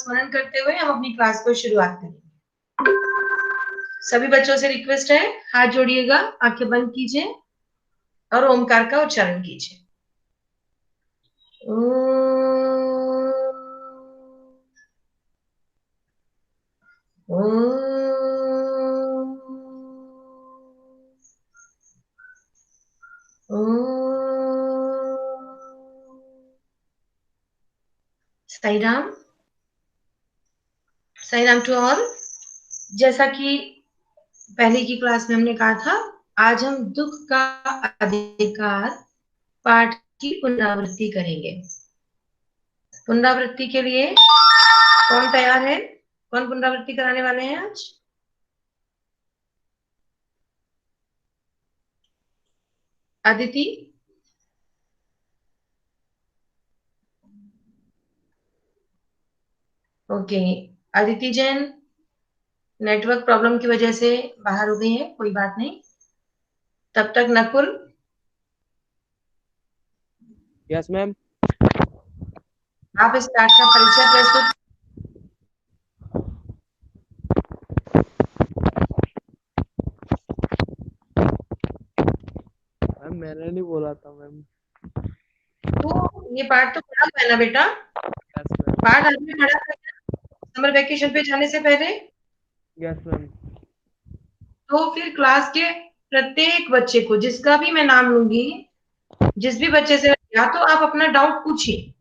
स्मरण करते हुए हम अपनी क्लास को शुरुआत करेंगे। सभी बच्चों से रिक्वेस्ट है, हाथ जोड़िएगा, आंखें बंद कीजिए और ओमकार का उच्चारण कीजिए। Sai Ram, Sai Ram to all. जैसा कि पहले की क्लास में हमने कहा था, आज हम दुख का अधिकार पाठ की पुनरावृत्ति करेंगे। पुनरावृत्ति के लिए कौन तैयार है? कौन पुनरावृत्ति कराने वाले हैं आज? Aditi? Okay, Aditi Jain network problem की वजह से बाहर हो गई है, कोई बात नहीं। तब तक नकुल? Yes ma'am. आप इस पाठ का परिचय प्रस्तुत। मैम मैंने नहीं बोला था मैम। तो ये पाठ तो पढ़ा हुआ है ना बेटा? Yes ma'am. पाठ आपने पढ़ा था समर वेकेशन पे जाने से पहले? Yes ma'am. तो फिर क्लास के प्रत्येक बच्चे को, जिसका भी मैं नाम लूंगी, जिस भी बच्चे से, या तो आप अपना डाउट पूछिए,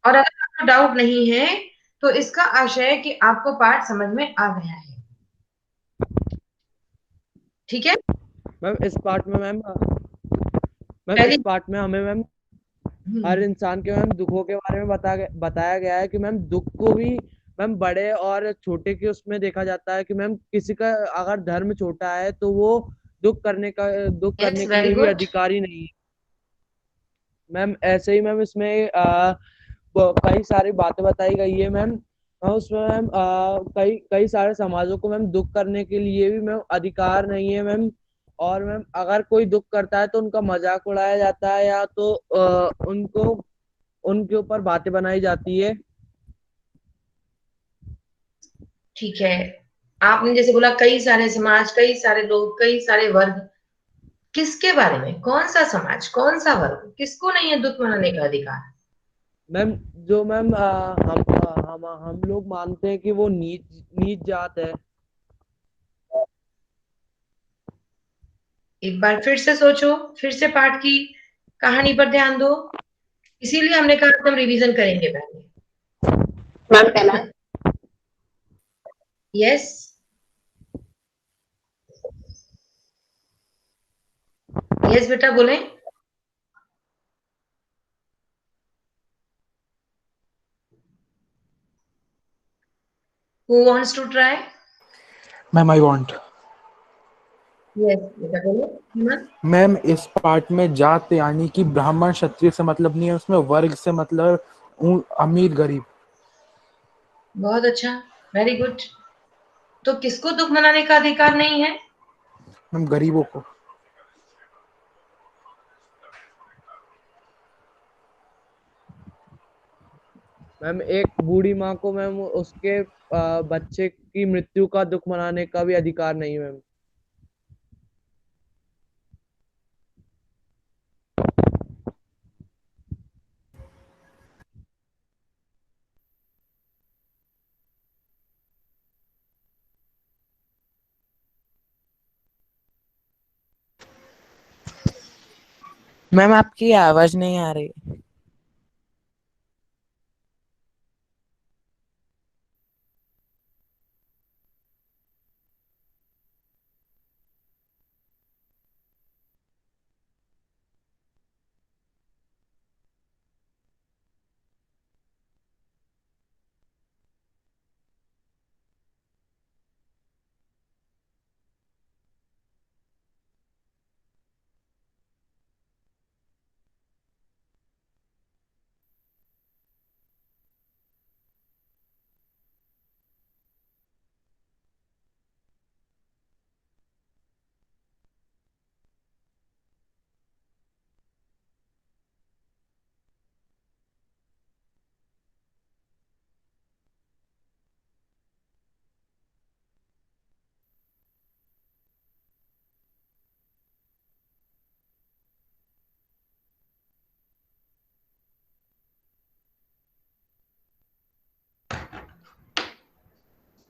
और अगर आपको डाउट नहीं है तो इसका आशय है कि आपको पाठ समझ में आ गया है। ठीक है? मैम इस पार्ट में मैम इस पहली। पार्ट में हमें मैम हर हम्म, इंसान के मैम दुखों के बारे में बताया गया है कि मैम दुख को भी मैम बड़े और छोटे के उसमें देखा जाता है कि मैम किसी का अगर धर्म छोटा है तो वो दुख यस, करने के वेरी लिए भी गुड। अधिकारी नहीं है। मैम ऐसे ही मैम इसमें कई सारी बातें बताई गई है मैम। उसमें मैम कई कई सारे समाजों को मैम दुख करने के लिए भी मैम अधिकार नहीं है मैम। और मैम अगर कोई दुख करता है तो उनका मजाक उड़ाया जाता है या तो उनको उनके ऊपर बातें बनाई जाती है। ठीक है, आपने जैसे बोला कई सारे समाज, कई सारे लोग, कई सारे वर्ग, किसके बारे में? कौन सा समाज, कौन सा वर्ग, किसको नहीं है दुख मनाने का अधिकार? मैम जो मैम हम लोग मानते हैं कि वो नीच नीच जात है। एक बार फिर से सोचो, फिर से पाठ की कहानी पर ध्यान दो। इसीलिए हमने कहा कि हम रिवीजन करेंगे पहले। मैम कहना है। यस, यस बेटा बोलें। Who wants to try? Ma'am I want. Yes बेटा बोलो, हेमंत। मैम इस पार्ट में जात यानी कि ब्राह्मण क्षत्रिय से मतलब नहीं है, उसमें वर्ग से मतलब अमीर गरीब। बहुत अच्छा, वेरी गुड। तो किसको दुख मनाने का अधिकार नहीं है? मैम गरीबों को। मैम एक बूढ़ी माँ को मैम उसके बच्चे की मृत्यु का दुख मनाने का भी अधिकार नहीं मैम। मैम आपकी आवाज नहीं आ रही।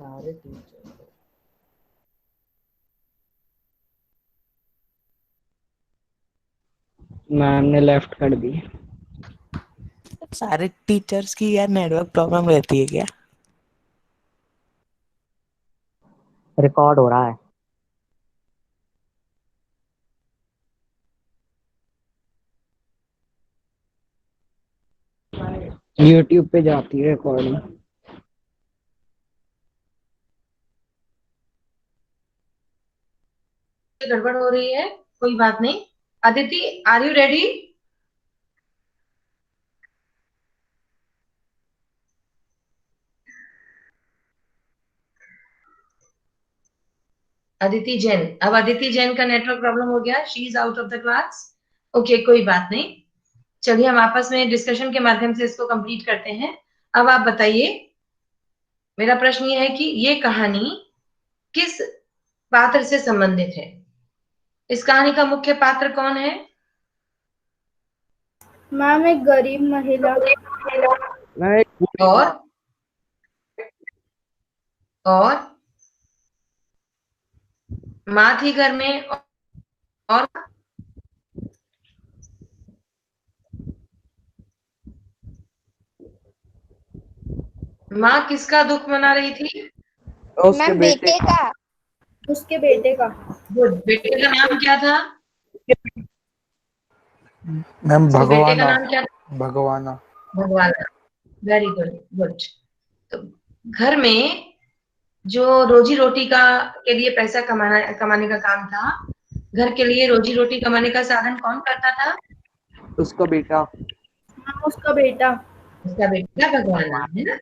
सारे टीचर मैम ने लेफ्ट कर दी। सारे टीचर्स की यार नेटवर्क प्रॉब्लम रहती है क्या? रिकॉर्ड हो रहा है। यूट्यूब पे जाती है रिकॉर्डिंग। गड़बड़ हो रही है, कोई बात नहीं। Aditi, are you ready? Aditi Jain, अब अदिति जैन का नेटवर्क प्रॉब्लम हो गया, she is out of the class. Okay, कोई बात नहीं। चलिए हम आपस में डिस्कशन के माध्यम से इसको कंप्लीट करते हैं। अब आप बताइए, मेरा प्रश्न ये है कि ये कहानी किस पात्र से संबंधित है? इस कहानी का मुख्य पात्र कौन है? मैम एक गरीब महिला। और और माँ थी घर में, और माँ किसका दुख मना रही थी? मैम बेटे का। उसके बेटे का। गुड। बेटे का नाम क्या था? मैम उसके बेटे का भगवाना। नाम क्या था? भगवाना। भगवाना। Very good, good. तो घर में जो रोजी रोटी का के लिए पैसा कमाने का काम था, घर के लिए रोजी रोटी कमाने का साधन कौन करता था? उसका बेटा। मैम उसका बेटा। उसका बेटा भगवाना, है ना?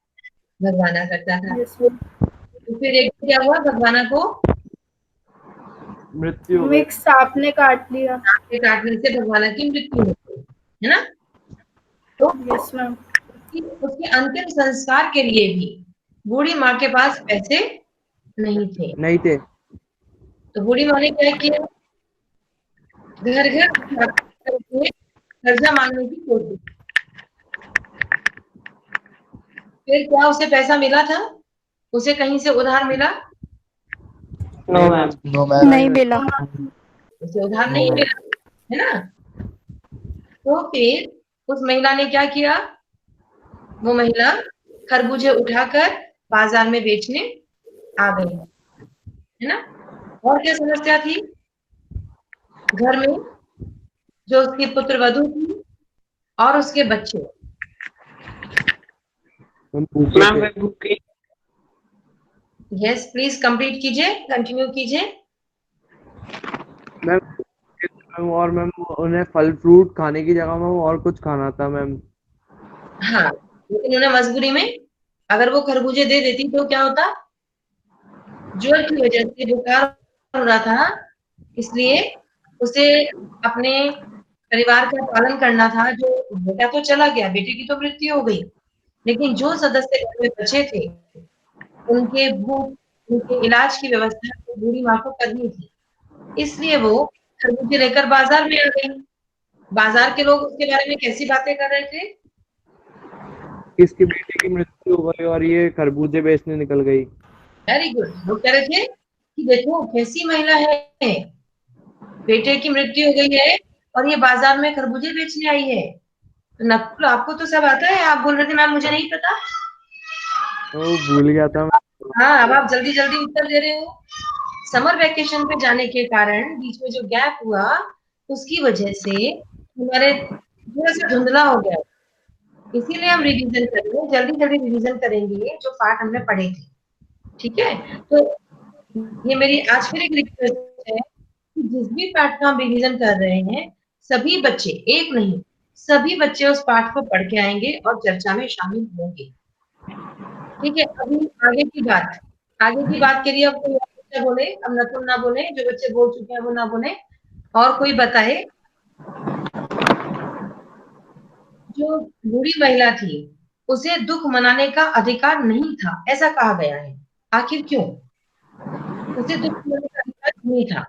भगवाना करता था। Yes ma'am. तो फिर एक दिन क्या हुआ, भगवाना को मृत्यु हो मैम गई। एक सांप ने काट लिया। सांप के काटने से भगवाना की मृत्यु हो गई, है ना? तो यस मैम। उसके अंतिम संस्कार के लिए भी बूढ़ी माँ के पास पैसे नहीं थे। नहीं थे। तो बूढ़ी माँ ने क्या किया, घर घर करके कर्जा मांगने की कोशिश। फिर क्या उसे पैसा मिला था? उसे कहीं से उधार मिला? No ma'am. No ma'am. नहीं मिला। उसे उधार नहीं मिला, है ना? तो फिर उस महिला ने क्या किया, वो महिला खरबूजे उठाकर बाजार में बेचने आ गई, है ना? और क्या समस्या थी घर में? जो उसकी पुत्र वधू थी और उसके बच्चे। मैम भूखे। यस, प्लीज कंप्लीट कीजिए, कंटिन्यू कीजिए। मैम और मैम उन्हें फल फ्रूट खाने की जगह मैम और कुछ खाना था मैम। हाँ, लेकिन उन्हें मजबूरी में, अगर वो खरबूजे दे देती तो क्या होता, ज्वर की वजह से बुखार हो रहा था, इसलिए उसे अपने परिवार का पालन करना था। जो बेटा तो चला गया, बेटे की तो मृत्यु हो गई, लेकिन जो सदस्य घर में बचे थे, उनके भूख, उनके इलाज की व्यवस्था तो बूढ़ी माँ को करनी थी। इसलिए वो खरबूजे लेकर बाजार में आ गई। बाजार के लोग उसके बारे में कैसी बातें कर रहे थे? किसके बेटे की मृत्यु हो गई और ये खरबूजे बेचने निकल गई। Very good. वो कह रहे थे कि देखो कैसी महिला है, बेटे की मृत्यु हो गई है और ये बाजार में खरबूजे बेचने आई है। तो नकुल, आपको तो सब आता है, आप बोल रहे थे मैम मुझे नहीं पता। वो भूल गया था मैं। हाँ, अब आप जल्दी जल्दी उत्तर दे रहे हो। समर वेकेशन पे जाने के कारण बीच में जो गैप हुआ, उसकी वजह से हमारे थोड़ा सा धुंधला हो गया। इसीलिए हम रिवीजन करेंगे, जल्दी जल्दी रिवीजन करेंगे जो पार्ट हमने पढ़े थे। ठीक है? तो ये मेरी आज फिर एक रिक्वेस्ट है कि जिस भी पार्ट का हम रिवीजन कर रहे हैं, सभी बच्चे, एक नहीं, सभी बच्चे उस पाठ को पढ़ के आएंगे और चर्चा में शामिल होंगे। ठीक है? अभी आगे की बात के लिए अब कोई और बच्चा बोले, अब नकुल ना बोले, जो बच्चे बोल चुके हैं वो ना बोले, और कोई बताए। जो बूढ़ी महिला थी, उसे दुख मनाने का अधिकार नहीं था, ऐसा कहा गया है। आखिर क्यों? उसे दुख मनाने का अधिकार नहीं था।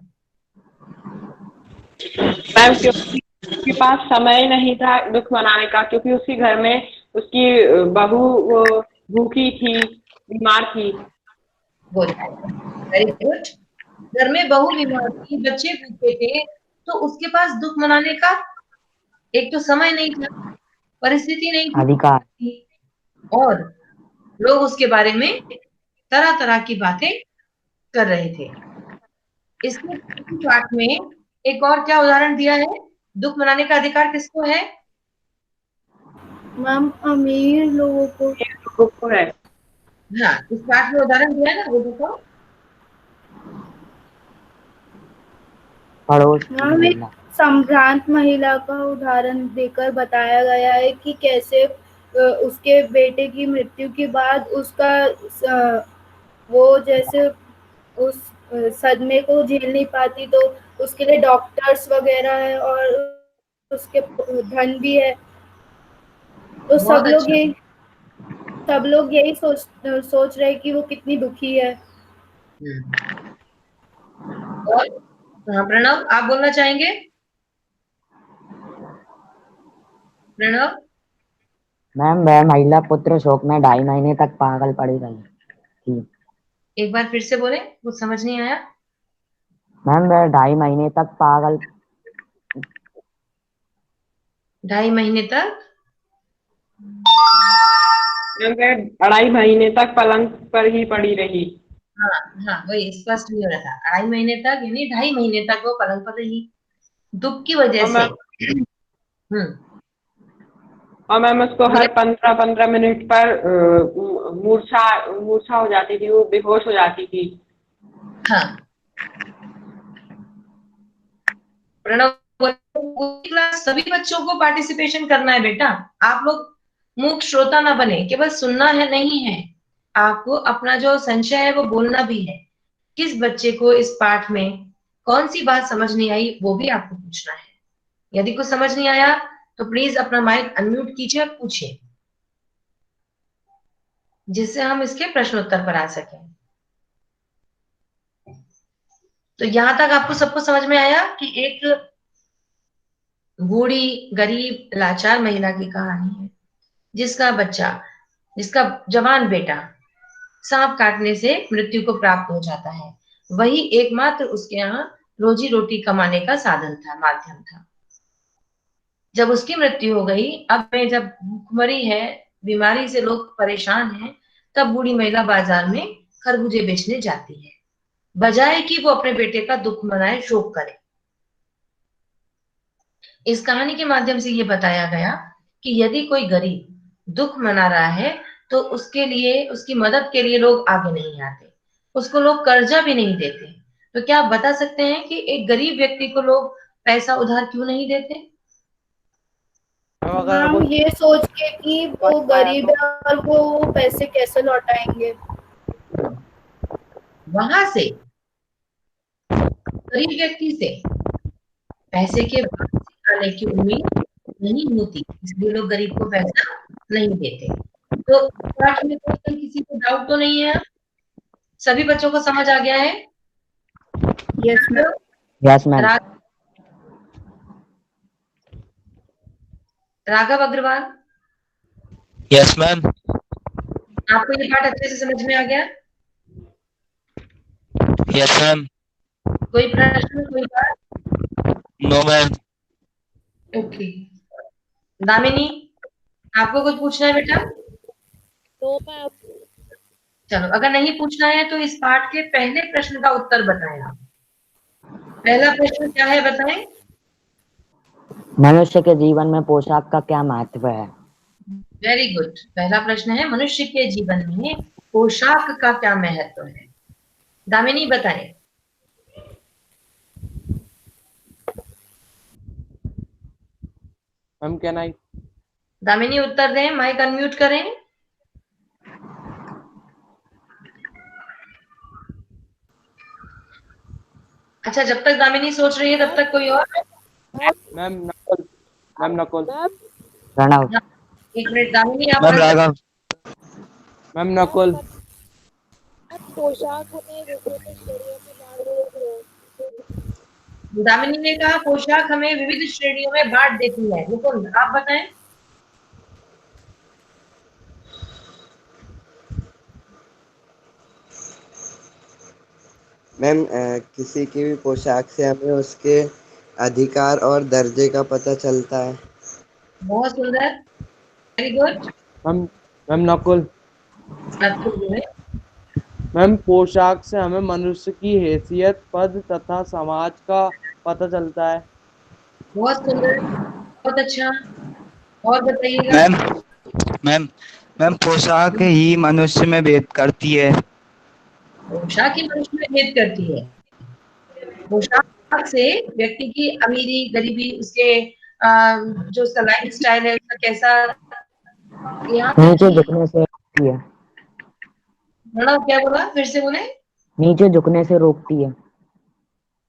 मैम क्योंकि उसके पास समय नहीं था दुख मनाने का, क्योंकि उसके घर में उसकी बहू वो भूखी थी, बीमार थी। Good, very good. घर में बहू बीमार थी, बच्चे भूखे थे, तो उसके पास दुख मनाने का एक तो समय नहीं था, परिस्थिति नहीं अधिकार। थी, और लोग उसके बारे में तरह तरह की बातें कर रहे थे। इसके पाठ में एक और क्या उदाहरण दिया है? दुख मनाने का अधिकार किसको है? मैम अमीर लोगों को। को है। हाँ, इस पाठ में उदाहरण दिया है ना, वो देखो। पड़ोस की मैम एक महिला। संभ्रांत महिला का उदाहरण देकर बताया गया है कि कैसे उसके बेटे की मृत्यु के बाद उसका वो जैसे उस सदमे को झेल नहीं पाती, तो उसके लिए डॉक्टर्स वगैरह है और उसके धन भी है, तो बहुत अच्छा। सब लोग यही सोच रहे हैं कि वो कितनी दुखी है। और हाँ, प्रणव आप बोलना चाहेंगे? प्रणव? मैम वह महिला पुत्र शोक में 2.5 महीने तक पागल पड़ी रही थी। एक बार फिर से बोले, कुछ समझ नहीं आया। मैम वह 2.5 महीने तक पागल 2.5 महीने तक? मैं 2.5 महीने तक पलंग पर ही पड़ी रही। हाँ हाँ, वही स्पष्ट नहीं हो रहा था। 2.5 महीने तक यानी 2.5 महीने तक वो पलंग पर रही, दुख की वजह और से। मैं हम्म। और मैम उसको हर 15-15 मिनट पर मूर्छा मूर्छा हो जाती थी, वो बेहोश हो जाती थी। हाँ, प्रणव पूरी क्लास सभी बच्चों को पार्टिसिपेशन करना है बेटा। आप लोग मूक श्रोता ना बने, केवल सुनना है नहीं है, आपको अपना जो संशय है वो बोलना भी है। किस बच्चे को इस पाठ में कौन सी बात समझ नहीं आई वो भी आपको पूछना है। यदि कुछ समझ नहीं आया तो प्लीज अपना माइक अनम्यूट कीजिए और पूछिए, जिससे हम इसके प्रश्नोत्तर पर आ सकें। तो यहां तक आपको सबको समझ में आया कि एक बूढ़ी गरीब लाचार महिला की कहानी है, जिसका बच्चा, जिसका जवान बेटा सांप काटने से मृत्यु को प्राप्त हो जाता है। वही एकमात्र उसके यहाँ रोजी रोटी कमाने का साधन था, माध्यम था। जब उसकी मृत्यु हो गई, अब में जब भूखमरी है, बीमारी से लोग परेशान हैं, तब बूढ़ी महिला बाजार में खरबूजे बेचने जाती है, बजाय कि वो अपने बेटे का दुख मनाए, शोक करे। इस कहानी के माध्यम से ये बताया गया कि यदि कोई गरीब दुख मना रहा है तो उसके लिए, उसकी मदद के लिए लोग आगे नहीं आते, उसको लोग कर्जा भी नहीं देते। तो क्या आप बता सकते हैं कि एक गरीब व्यक्ति को लोग पैसा उधार क्यों नहीं देते? अगर मैम वो ये सोच के कि वो पाया गरीब तो है और वो पैसे कैसे लौटाएंगे। वहां से, गरीब व्यक्ति से पैसे के वापस आने की उम्मीद नहीं होती, इसलिए लोग गरीब को पैसा नहीं देते। तो पाठ में कोई किसी को डाउट तो नहीं है? सभी बच्चों को समझ आ गया है? Yes ma'am. Yes ma'am. Raghav Agarwal, yes ma'am. आपको ये पाठ अच्छे से समझ में आ गया? Yes ma'am. कोई प्रश्न, कोई बात? No ma'am. ओके। दामिनी, आपको कुछ पूछना है बेटा? तो मैम चलो, अगर नहीं पूछना है तो इस पाठ के पहले प्रश्न का उत्तर बताएं आप। पहला प्रश्न क्या है, बताएं? मनुष्य के जीवन में पोशाक का क्या महत्व है? Very good. पहला प्रश्न है, मनुष्य के जीवन में पोशाक का क्या महत्व है? दामिनी बताएं। मैम क्या नहीं। दामिनी उत्तर दें, माइक अनम्यूट करें। अच्छा, जब तक दामिनी सोच रही है तब तक कोई और? मैम नकुल। मैम नकुल। प्रणव। एक मिनट दामिनी, आप मैम राघव। मैम नकुल। पोशाक हमें विभिन्न श्रेणियों में दामिनी ने कहा पोशाक हमें विविध श्रेणियों में बांट देती है। मुकुंद आप बताएं। मैम किसी की भी पोशाक से हमें उसके अधिकार और दर्जे का पता चलता है। बहुत सुंदर, very good. Ma'am ma'am Nakul. Nakul जो है, मैम पोशाक से हमें मनुष्य की हैसियत, पद तथा समाज का पता चलता है। बहुत सुंदर, बहुत अच्छा। और बताइएगा। मैम मैम मैम पोशाक ही मनुष्य में भेद करती है। पोशाक ही मनुष्य में भेद करती है। पोशाक से व्यक्ति की अमीरी गरीबी, उसके जो उसका लाइफ स्टाइल है, उसका कैसा, यहाँ तक नीचे कि झुकने से रोकती है। क्या बोला, फिर से बोले। नीचे झुकने से रोकती है।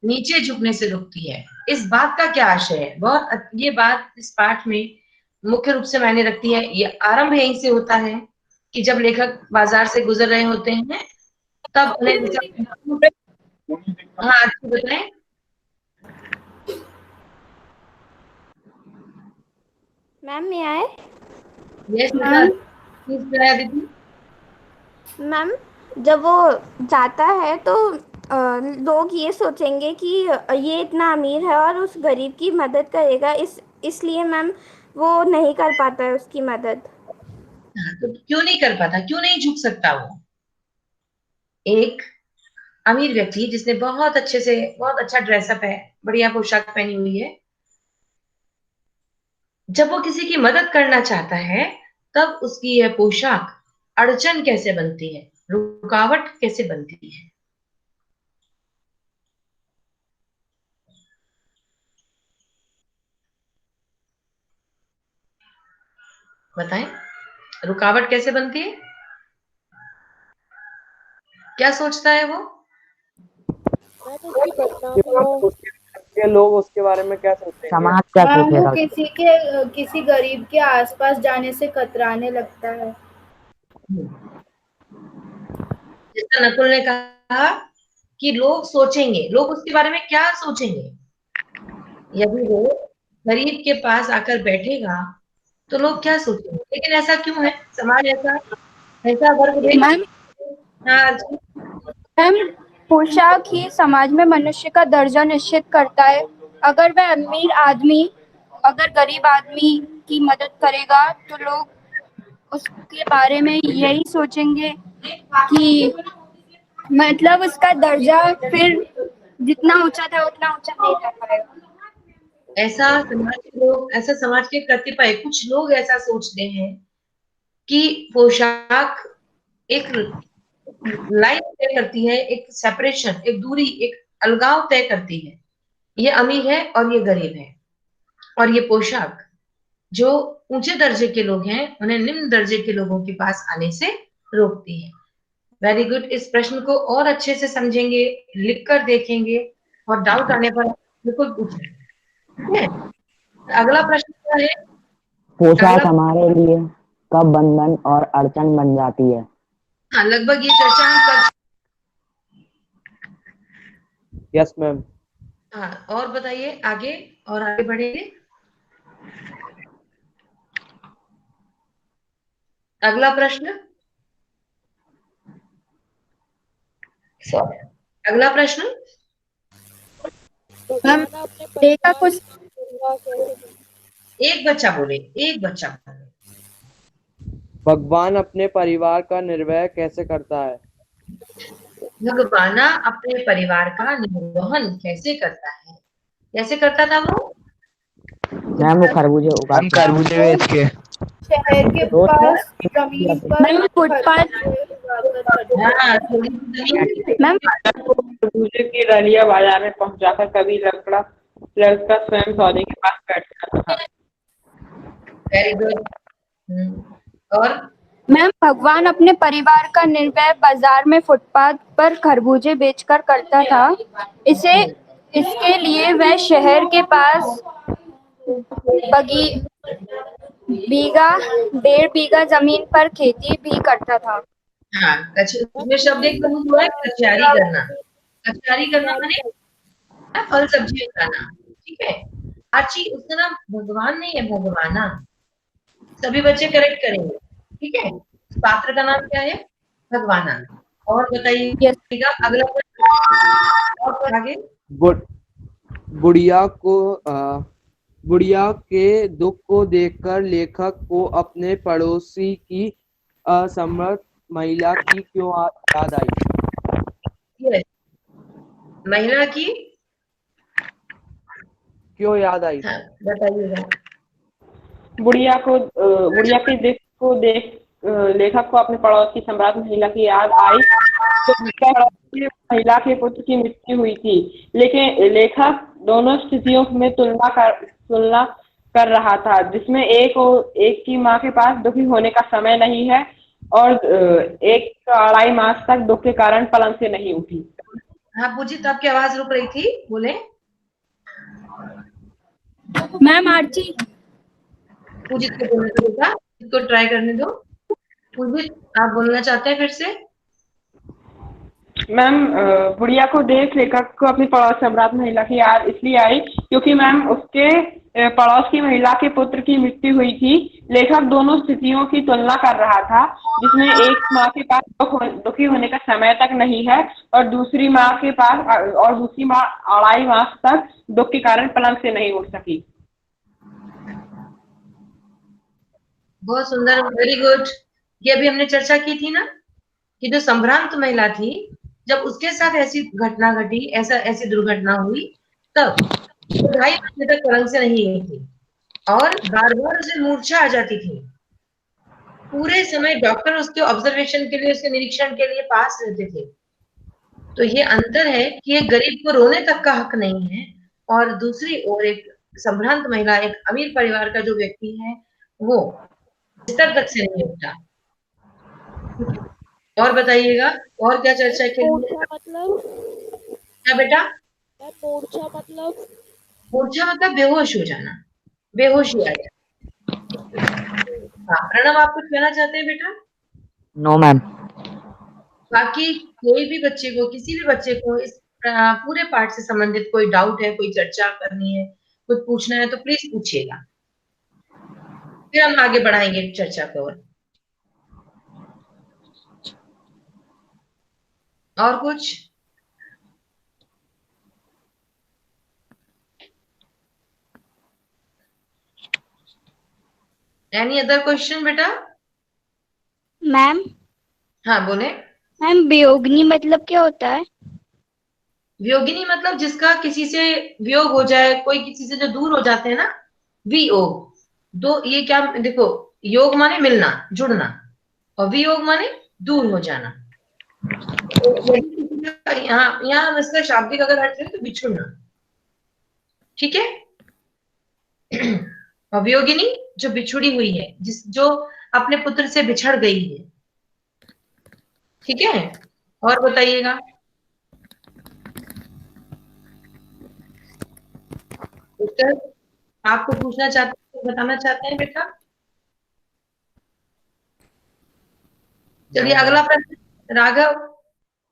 नीचे झुकने से रोकती है। इस बात का क्या आशय है? ये बात इस पाठ में मुख्य रूप से मायने रखती है। ये आरंभ यहीं से होता है कि जब लेखक बाजार से गुजर रहे होते हैं, तब उन्हें हाँ, आपको बताएं। मैम मैं आए। यस मैम प्लीज कराया दीदी। मैम जब वो जाता है तो लोग ये सोचेंगे कि ये इतना अमीर है और उस गरीब की मदद करेगा, इसलिए मैम वो नहीं कर पाता है उसकी मदद। हाँ, तो क्यों नहीं कर पाता, क्यों नहीं झुक सकता वो? एक अमीर व्यक्ति जिसने बहुत अच्छे से, बहुत अच्छा ड्रेसअप है, बढ़िया पोशाक पहनी हुई है, जब वो किसी की मदद करना चाहता है, तब उसकी यह पोशाक अड़चन कैसे बनती है, रुकावट कैसे बनती है? बताएं, रुकावट कैसे बनती है? क्या सोचता है वो? मैम उसकी बदनामी के लोग उसके बारे में क्या सोचेंगे? समाज क्या मैम वो सोचेगा? किसी गरीब के आसपास जाने से कतराने लगता है। जैसा नकुल ने कहा कि लोग सोचेंगे, लोग उसके बारे में क्या सोचेंगे? यदि वो गरीब के पास आकर बैठेगा तो लोग क्या सोचेंगे? लेकिन ऐसा क्यों है? समाज ऐसा ऐसा वर्ग भेद। मैम हाँ जी। मैम पोशाक ही समाज में मनुष्य का दर्जा निश्चित करता है। अगर वह अमीर आदमी अगर गरीब आदमी की मदद करेगा तो लोग उसके बारे में यही सोचेंगे कि मतलब उसका दर्जा फिर जितना ऊंचा था उतना ऊंचा नहीं जा पाएगा। ऐसा समाज के कतिपय कुछ लोग ऐसा सोचते हैं कि पोशाक एक लाइन तय करती है, एक सेपरेशन, एक दूरी, एक अलगाव तय करती है। ये अमीर है और ये गरीब है, और ये पोशाक जो ऊंचे दर्जे के लोग हैं उन्हें निम्न दर्जे के लोगों के पास आने से रोकती है। Very good. इस प्रश्न को और अच्छे से समझेंगे, लिख कर देखेंगे, और डाउट आने पर बिल्कुल पूछें। ठीक है, अगला प्रश्न क्या है? पोशाक हमारे लिए कब बंधन और अड़चन बन जाती है? हाँ, लगभग ये चर्चा हम कर। Yes ma'am. हाँ, और बताइए आगे, और आगे बढ़ेंगे। अगला प्रश्न, अगला प्रश्न। मैम देखा कुछ एक बच्चा बोले, एक बच्चा बोले। भगवान अपने परिवार का निर्वहन कैसे करता है? भगवान अपने परिवार का निर्वहन कैसे करता है? कैसे करता था वो? मैम वो खरबूजे हम उगाते हैं। खरबूजे बेच के। शहर के पास जमीन पर फुटपाथ हाँ, थोड़ी सी जमीन। मैम खरबूजे की रलिया बाजार में पहुंचाकर कभी लड़का स्वयं सौदे के पास बैठ जाता था। Very good. और मैम भगवान अपने परिवार का निर्वाह बाजार में फुटपाथ पर खरबूजे बेचकर करता था। इसके लिए वह शहर के पास बीघा 1.5 बीघा जमीन पर खेती भी करता था। हाँ, उसमें शब्द एक यूज हुआ है, कचहरी करना। कचहरी करना माने फल सब्जी उगाना। ठीक है, आची उसका नाम भगवान नहीं है, भगवाना। सभी बच्चे करेक्ट करेंगे। ठीक है, पात्र का नाम क्या है? भगवाना। और बताइएगा अगला प्रश्न। और आगे गुड़- गुड़िया के दुख को देखकर लेखक को अपने पड़ोसी की असमर्थ महिला की क्यों याद आई? Yes, महिला की क्यों याद आई? हाँ बताइएगा। बुढ़िया के देख को देख लेखक को अपने पड़ोस की सम्राट महिला की याद आई। तो महिला के पुत्र की मृत्यु हुई थी, लेकिन लेखक दोनों स्थितियों में तुलना कर रहा था, जिसमें एक की माँ के पास दुखी होने का समय नहीं है और एक 2.5 मास तक दुख के कारण पलंग से नहीं उठी। हाँ पूजित, आपकी आवाज रुक रही थी, बोले। मैम आर्ची। पूजित को बोलने दो बेटा, इसको ट्राई करने दो। पूजित, आप बोलना चाहते हैं फिर से? मैम बुढ़िया को देख लेखक को अपनी पड़ोस सम्राट महिला की याद इसलिए आई क्योंकि मैम उसके पड़ोस की महिला के पुत्र की मृत्यु हुई थी। लेखक दोनों स्थितियों की तुलना कर रहा था, जिसमें एक माँ के पास दुखी होने का समय तक नहीं है और दूसरी माँ के पास और दूसरी माँ 2.5 मास तक दुख के कारण पलंग से नहीं उठ सकी। बहुत सुंदर, वेरी गुड। ये अभी हमने चर्चा की थी ना कि जो संभ्रांत महिला थी, जब उसके साथ ऐसी घटना घटी, ऐसी दुर्घटना हुई, तब 2.5 महीने तक पलंग से नहीं गई थी और बार बार उसे मूर्छा आ जाती थी। पूरे समय डॉक्टर उसके ऑब्जर्वेशन के लिए, उसके निरीक्षण के लिए पास रहते थे। तो ये अंतर है कि एक गरीब को रोने तक का हक नहीं है और दूसरी ओर एक संभ्रांत महिला, एक अमीर परिवार का जो व्यक्ति है, वो बिस्तर तक से नहीं उठा। और बताइएगा, और क्या चर्चा के लिए? मतलब क्या बेटा? मूर्छा मतलब? मूर्छा मतलब बेहोश हो जाना, बेहोशी आ जाना। हाँ प्रणव, आप कुछ कहना चाहते हैं बेटा? No ma'am. बाकी कोई भी बच्चे को, किसी भी बच्चे को इस पूरे पाठ से संबंधित कोई डाउट है, कोई चर्चा करनी है, कुछ पूछना है तो प्लीज पूछिएगा, फिर हम आगे बढ़ाएंगे चर्चा को। और कुछ? एनी अदर क्वेश्चन बेटा? मैम हाँ बोले। मैम वियोगिनी मतलब क्या होता है? वियोगिनी मतलब जिसका किसी से वियोग हो जाए, कोई किसी से जो दूर हो जाते हैं ना, वियोग। दो ये क्या, देखो, योग माने मिलना, जुड़ना, और वियोग माने दूर हो जाना। तो यदि किसी का यहाँ हम इसका शाब्दिक अगर अर्थ करें तो बिछुड़ना, ठीक है। और वियोगिनी जो बिछुड़ी हुई है, जो अपने पुत्र से बिछड़ गई है, ठीक है। और बताइएगा। उत्तर आपको पूछना चाहते हैं, बताना चाहते हैं बेटा? चलिए अगला प्रश्न, राघव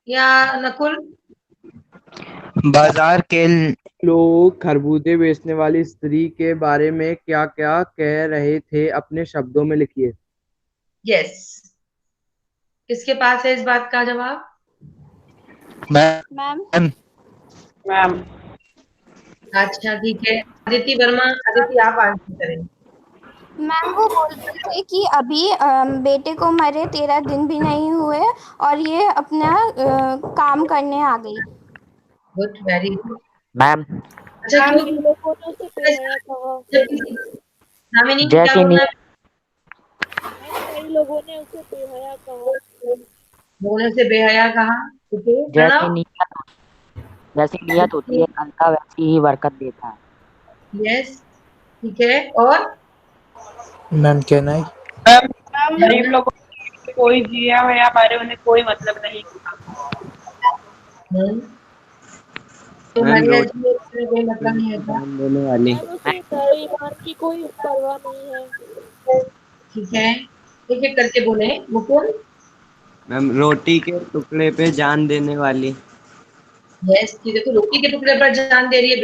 या नकुल? बाजार के लोग खरबूजे बेचने वाली स्त्री के बारे में क्या क्या कह रहे थे, अपने शब्दों में लिखिए। यस, किसके पास है इस बात का जवाब? मैम मैम अच्छा ठीक है, अदिति वर्मा, अदिति आप आंसर करें। मैम वो बोलते थे कि अभी बेटे को मरे 13 दिन भी नहीं हुए और ये अपना काम करने आ गई। Good, very good. मैम अच्छा क्यों? नामिनी क्या जैसे बोलना है? कई लोगों ने उसे बेहया कहा। बोलने से बेहया कहा, ठीक है। प्रणव? जैसी नियत होती है अल्लाह वैसी ही बरकत देता है। यस, ठीक है। और मैम कहना है गरीब लोगों को कोई जिया या मरे उन्हें कोई मतलब नहीं होता। तुम्हारी कोई मतलब नहीं होता, देने वाली। ईमान की कोई परवाह नहीं है। ठीक है। एक एक करके बोले। मुकुल? मैम रोटी के टुकड़े पे जान देने वाली। यस, कि देखो रोटी के टुकड़े पर जान दे रही है,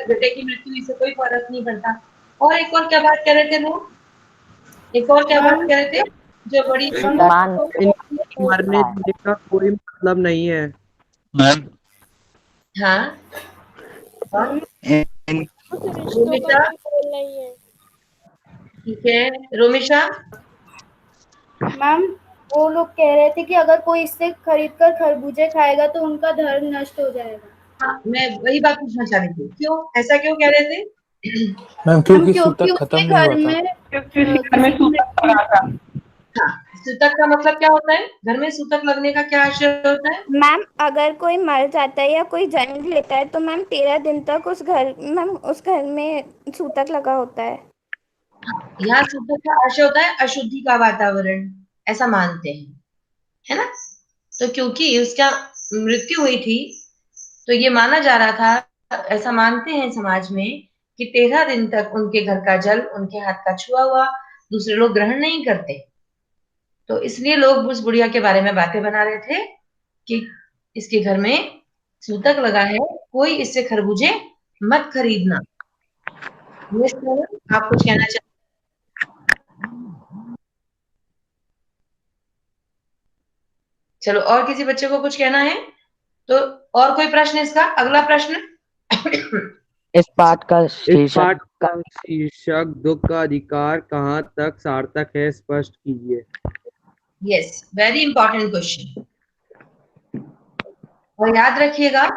बेटे की मृत्यु, इससे कोई फर्क नहीं पड़ता। और एक और क्या बात कह रहे थे लोग? एक और क्या बात कह रहे थे जो बड़ी मरने जीने का कोई मतलब नहीं है। मैम हाँ, और इन- उस रिश्तों का रोमिशा, कोई मोल नहीं है। ठीक है, रोमिशा। मैम वो लोग कह रहे थे कि अगर कोई इससे खरीद कर खरबूजे खाएगा तो उनका धर्म नष्ट हो जाएगा। हाँ, मैं वही बात पूछना चाह रही थी, क्यों ऐसा क्यों कह रहे थे? मैम मैम क्योंकि क्योंकि सूतक खत्म उसके नहीं घर हुआ था। में किसी घर किसी में की सूतक मृत्यु। लगा था। हाँ, सूतक का मतलब क्या होता है? घर में सूतक लगने का क्या आशय होता है? मैम अगर कोई मर जाता है या कोई जन्म लेता है तो मैम 13 दिन तक उस घर में सूतक लगा होता है। यहाँ सूतक का आशय होता है अशुद्धि का वातावरण, ऐसा मानते हैं, है ना? तो क्योंकि उसका मृत्यु हुई थी, तो ये माना जा रहा था, ऐसा मानते हैं समाज में, कि 13 दिन तक उनके घर का जल उनके हाथ का छुआ हुआ दूसरे लोग ग्रहण नहीं करते। तो इसलिए लोग उस बुढ़िया के बारे में बातें बना रहे थे कि इसके घर में सूतक लगा है, कोई इससे खरबूजे मत खरीदना। यस मैडम, आप कुछ कहना चाहते? चलो, और किसी बच्चे को कुछ कहना है तो? और कोई प्रश्न इसका? अगला प्रश्न। इस पाठ का इस शीर्षक पाठ का शीर्षक दुख का अधिकार कहाँ तक सार्थक है, स्पष्ट कीजिए। Yes, very important question. और याद रखिएगा,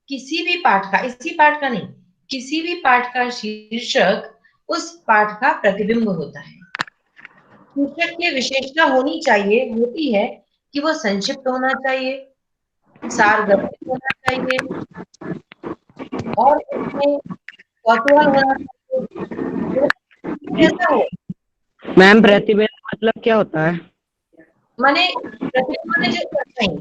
किसी भी पाठ का, इसी पाठ का नहीं, किसी भी पाठ का शीर्षक उस पाठ का प्रतिबिंब होता है। शीर्षक की विशेषता होनी चाहिए, होती है कि वो संक्षिप्त होना चाहिए, सारगर्भित होना चाहिए, और उसमें कौतूहल होना चाहिए। ऐसा हो मैम प्रतिवेदन मतलब क्या होता है? माने, प्रतिबिंब माने जो नहीं,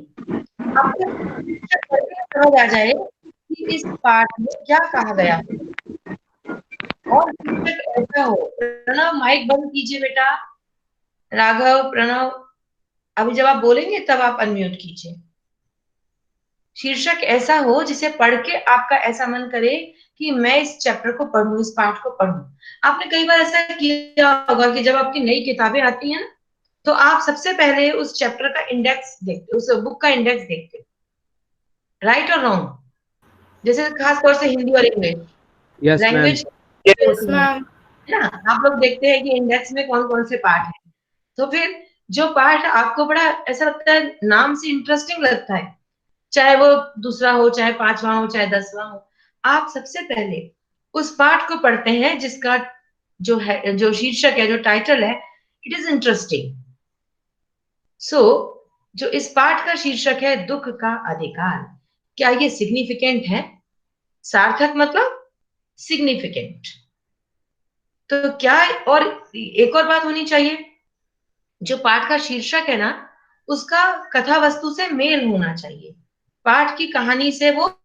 आपको शीर्षक पढ़ के समझ आ जाए कि इस पाठ में क्या कहा गया है। और शीर्षक ऐसा हो, प्रणव माइक बंद कीजिए बेटा, राघव, प्रणव, अभी जब आप बोलेंगे तब आप अनम्यूट कीजिए। शीर्षक ऐसा हो जिसे पढ़ के आपका ऐसा मन करे कि मैं इस चैप्टर को पढ़ूं, इस पाठ को पढ़ूं। आपने कई बार ऐसा किया होगा कि जब आपकी नई किताबें आती हैं ना, तो आप सबसे पहले उस चैप्टर का इंडेक्स देखते, उस बुक का इंडेक्स देखते, राइट और रॉन्ग? जैसे खास तौर से हिंदी और English yes ma'am. Language yes होती मैम। है ना, आप लोग देखते हैं कि इंडेक्स में कौन कौन से पाठ हैं। तो फिर जो पाठ आपको बड़ा ऐसा लगता है, नाम से इंटरेस्टिंग लगता है, चाहे वो दूसरा हो, चाहे 5वां हो, चाहे 10वां हो, आप सबसे पहले उस पाठ को पढ़ते हैं जिसका जो है, जो शीर्षक है, जो टाइटल है, इट इज इंटरेस्टिंग। सो जो इस पाठ का शीर्षक है दुख का अधिकार, क्या ये सिग्निफिकेंट है? सार्थक मतलब सिग्निफिकेंट। तो क्या, और एक और बात होनी चाहिए, जो पाठ का शीर्षक है ना, उसका कथा वस्तु से मेल होना चाहिए, पाठ की कहानी से वो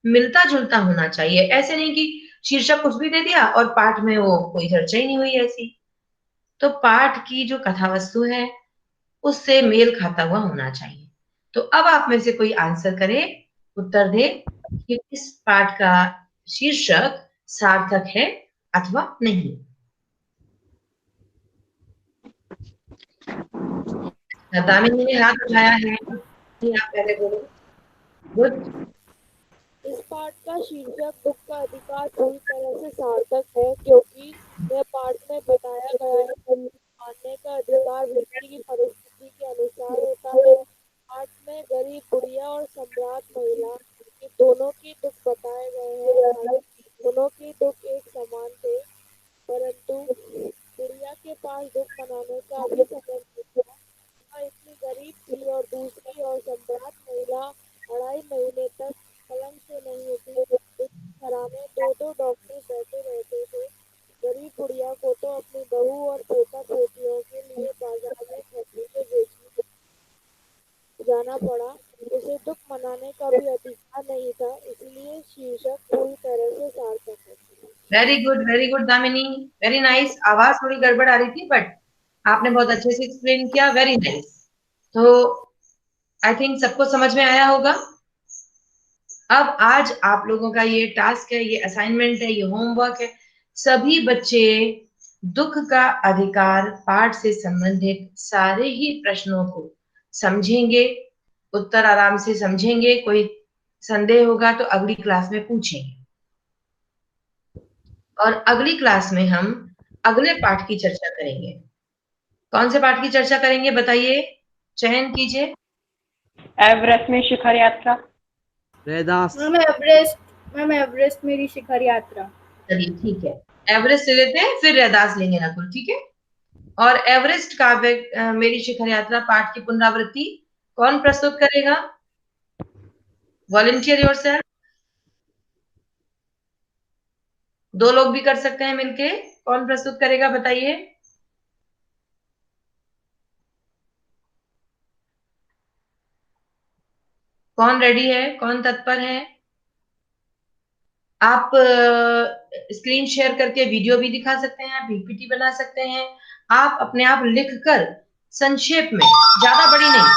मिलता जुलता होना चाहिए। ऐसे नहीं कि शीर्षक कुछ भी दे दिया और पाठ में वो कोई चर्चा ही नहीं हुई ऐसी। तो पाठ की जो कथा वस्तु है उससे मेल खाता हुआ होना चाहिए। तो अब आप में से कोई आंसर करे, उत्तर दे कि इस पाठ का शीर्षक सार्थक है अथवा नहीं। दामिनी ने हाथ उठाया है, आप पहले बोलो। गुड। इस पाठ का शीर्षक दुख का अधिकार पूरी तरह से सार्थक है, क्योंकि यह पाठ में बताया गया है कि मानने का अधिकार व्यक्ति की परिस्थिति के अनुसार होता है। पाठ में गरीब बुढ़िया और सम्राट महिला के दोनों के दुख बताए गए हैं। हालांकि दोनों के दुख एक समान थे, परंतु बुढ़िया के पास दुख मनाने का भी समय नहीं था। वह इतनी गरीब थी, और दूसरी ओर सम्राट महिला 2.5 महीने तक पलंग से नहीं उठी। इस घरा में 2-2 डॉक्टर बैठे रहते थे। गरीब बुढ़िया को तो अपनी बहू और पोता पोतियों के लिए बाजार में खरबूजे बेचने जाना पड़ा। उसे दुख मनाने का भी अधिकार नहीं था, इसलिए शीर्षक पूरी तरह से सार्थक है। Very good Damini, very nice. आवाज थोड़ी गड़बड़ आ रही थी, बट आपने बहुत अच्छे से एक्सप्लेन किया, वेरी नाइस। तो आई थिंक सबको समझ में आया होगा। अब आज आप लोगों का ये टास्क है, ये असाइनमेंट है, ये होमवर्क है। सभी बच्चे दुख का अधिकार पाठ से संबंधित सारे ही प्रश्नों को समझेंगे, उत्तर आराम से समझेंगे, कोई संदेह होगा तो अगली क्लास में पूछेंगे। और अगली क्लास में हम अगले पाठ की चर्चा करेंगे। कौन से पाठ की चर्चा करेंगे बताइए, चयन कीजिए। एवरेस्ट में शिखर यात्रा। रैदास। मैम एवरेस्ट मेरी शिखर यात्रा। चलिए ठीक है, एवरेस्ट ले लेते हैं, फिर रैदास लेंगे नकुल, ठीक है। और एवरेस्ट का मेरी शिखर यात्रा पाठ की पुनरावृत्ति कौन प्रस्तुत करेगा? Volunteer yourself. 2 लोग भी कर सकते हैं मिलके। कौन प्रस्तुत करेगा बताइए। कौन रेडी है, कौन तत्पर है? आप स्क्रीन शेयर करके वीडियो भी दिखा सकते हैं, पीपीटी बना सकते हैं। आप अपने आप लिखकर संक्षेप में, ज्यादा बड़ी नहीं,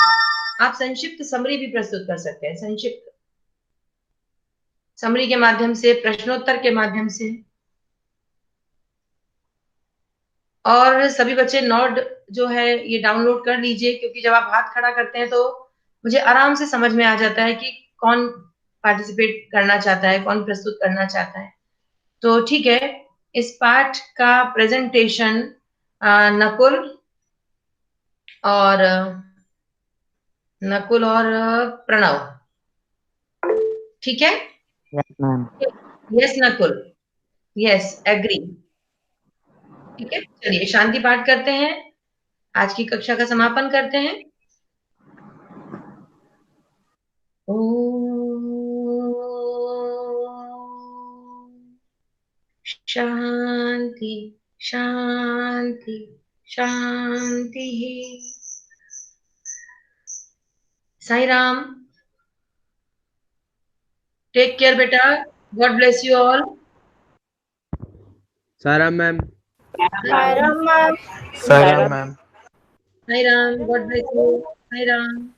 आप संक्षिप्त समरी भी प्रस्तुत कर सकते हैं। संक्षिप्त समरी के माध्यम से, प्रश्नोत्तर के माध्यम से। और सभी बच्चे नोट जो है ये डाउनलोड कर लीजिए, क्योंकि जब आप हाथ खड़ा करते हैं तो मुझे आराम से समझ में आ जाता है कि कौन पार्टिसिपेट करना चाहता है, कौन प्रस्तुत करना चाहता है। तो ठीक है, इस पाठ का प्रेजेंटेशन नकुल और प्रणव, ठीक है। Yes ma'am. Yes Nakul, yes agree, ठीक है। चलिए शांति पाठ करते हैं, आज की कक्षा का समापन करते हैं। शांति शांति शांति। साई राम, टेक केयर बेटा, गॉड ब्लेस यू ऑल। सारा ma'am. Sairam ma'am. Sairam ma'am. Sai Ram, God bless you. Sai Ram.